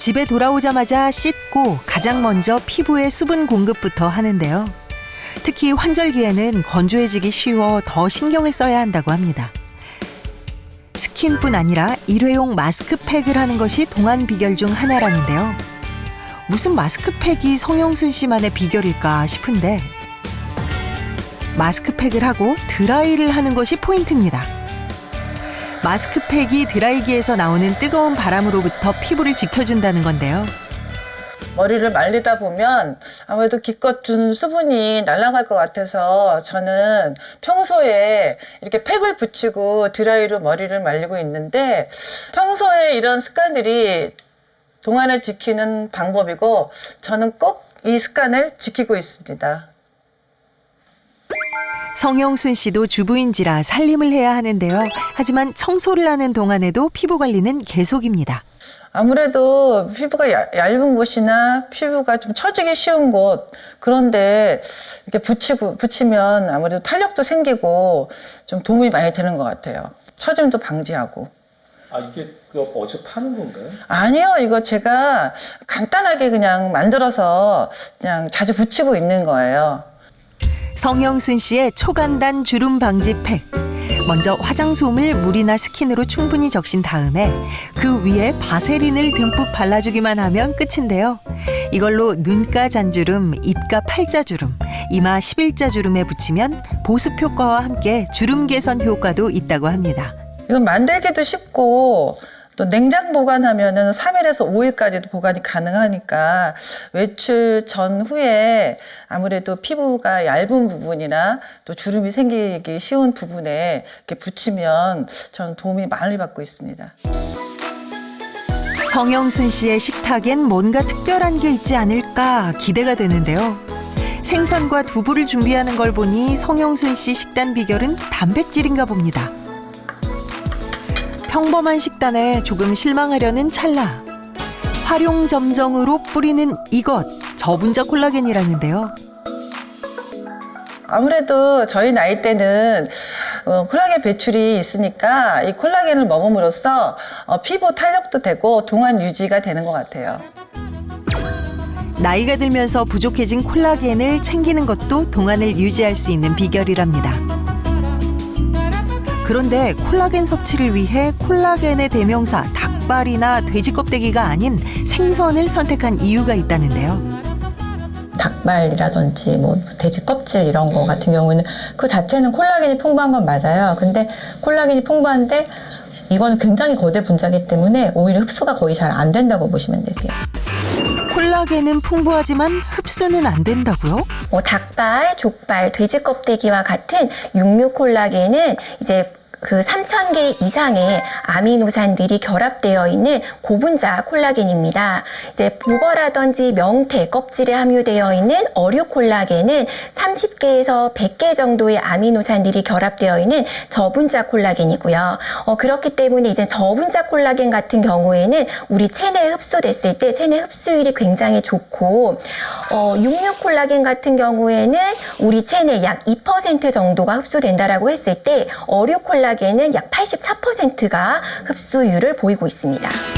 집에 돌아오자마자 씻고 가장 먼저 피부에 수분 공급부터 하는데요. 특히 환절기에는 건조해지기 쉬워 더 신경을 써야 한다고 합니다. 스킨뿐 아니라 일회용 마스크팩을 하는 것이 동안 비결 중 하나라는데요. 무슨 마스크팩이 성형순 씨만의 비결일까 싶은데 마스크팩을 하고 드라이를 하는 것이 포인트입니다. 마스크팩이 드라이기에서 나오는 뜨거운 바람으로부터 피부를 지켜준다는 건데요. 머리를 말리다 보면 아무래도 기껏 준 수분이 날아갈 것 같아서 저는 평소에 이렇게 팩을 붙이고 드라이로 머리를 말리고 있는데 평소에 이런 습관들이 동안을 지키는 방법이고 저는 꼭 이 습관을 지키고 있습니다. 성형순 씨도 주부인지라 살림을 해야 하는데요. 하지만 청소를 하는 동안에도 피부 관리는 계속입니다. 아무래도 피부가 얇은 곳이나 피부가 좀 처지기 쉬운 곳 그런데 이렇게 붙이면 아무래도 탄력도 생기고 좀 도움이 많이 되는 것 같아요. 처짐도 방지하고. 아, 이게 어디서 파는 건가요? 아니요, 이거 제가 간단하게 그냥 만들어서 그냥 자주 붙이고 있는 거예요. 성형순 씨의 초간단 주름 방지 팩. 먼저 화장솜을 물이나 스킨으로 충분히 적신 다음에 그 위에 바세린을 듬뿍 발라주기만 하면 끝인데요. 이걸로 눈가 잔주름, 입가 팔자주름, 이마 11자주름에 붙이면 보습 효과와 함께 주름 개선 효과도 있다고 합니다. 이건 만들기도 쉽고 또 냉장 보관하면은 3일에서 5일까지도 보관이 가능하니까 외출 전후에 아무래도 피부가 얇은 부분이나 또 주름이 생기기 쉬운 부분에 이렇게 붙이면 저는 도움이 많이 받고 있습니다. 성형순 씨의 식탁엔 뭔가 특별한 게 있지 않을까 기대가 되는데요. 생선과 두부를 준비하는 걸 보니 성형순 씨 식단 비결은 단백질인가 봅니다. 평범한 식단에 조금 실망하려는 찰나. 활용점정으로 뿌리는 이것, 저분자 콜라겐이라는데요. 아무래도 저희 나이 때는 콜라겐 배출이 있으니까 이 콜라겐을 먹음으로써 피부 탄력도 되고 동안 유지가 되는 것 같아요. 나이가 들면서 부족해진 콜라겐을 챙기는 것도 동안을 유지할 수 있는 비결이랍니다. 그런데 콜라겐 섭취를 위해 콜라겐의 대명사 닭발이나 돼지 껍데기가 아닌 생선을 선택한 이유가 있다는데요. 닭발이라든지 뭐 돼지 껍질 이런 거 같은 경우는 그 자체는 콜라겐이 풍부한 건 맞아요. 근데 콜라겐이 풍부한데 이거는 굉장히 거대 분자이기 때문에 오히려 흡수가 거의 잘 안 된다고 보시면 되세요. 콜라겐은 풍부하지만 흡수는 안 된다고요? 닭발, 족발, 돼지 껍데기와 같은 육류 콜라겐은 이제 그 3,000개 이상의 아미노산들이 결합되어 있는 고분자 콜라겐입니다. 이제 보거라든지 명태 껍질에 함유되어 있는 어류 콜라겐은 30개에서 100개 정도의 아미노산들이 결합되어 있는 저분자 콜라겐이고요. 그렇기 때문에 이제 저분자 콜라겐 같은 경우에는 우리 체내에 흡수됐을 때 체내 흡수율이 굉장히 좋고 육류 콜라겐 같은 경우에는 우리 체내 약 2% 정도가 흡수된다라고 했을 때 어류 콜라겐은 약 84%가 흡수율을 보이고 있습니다.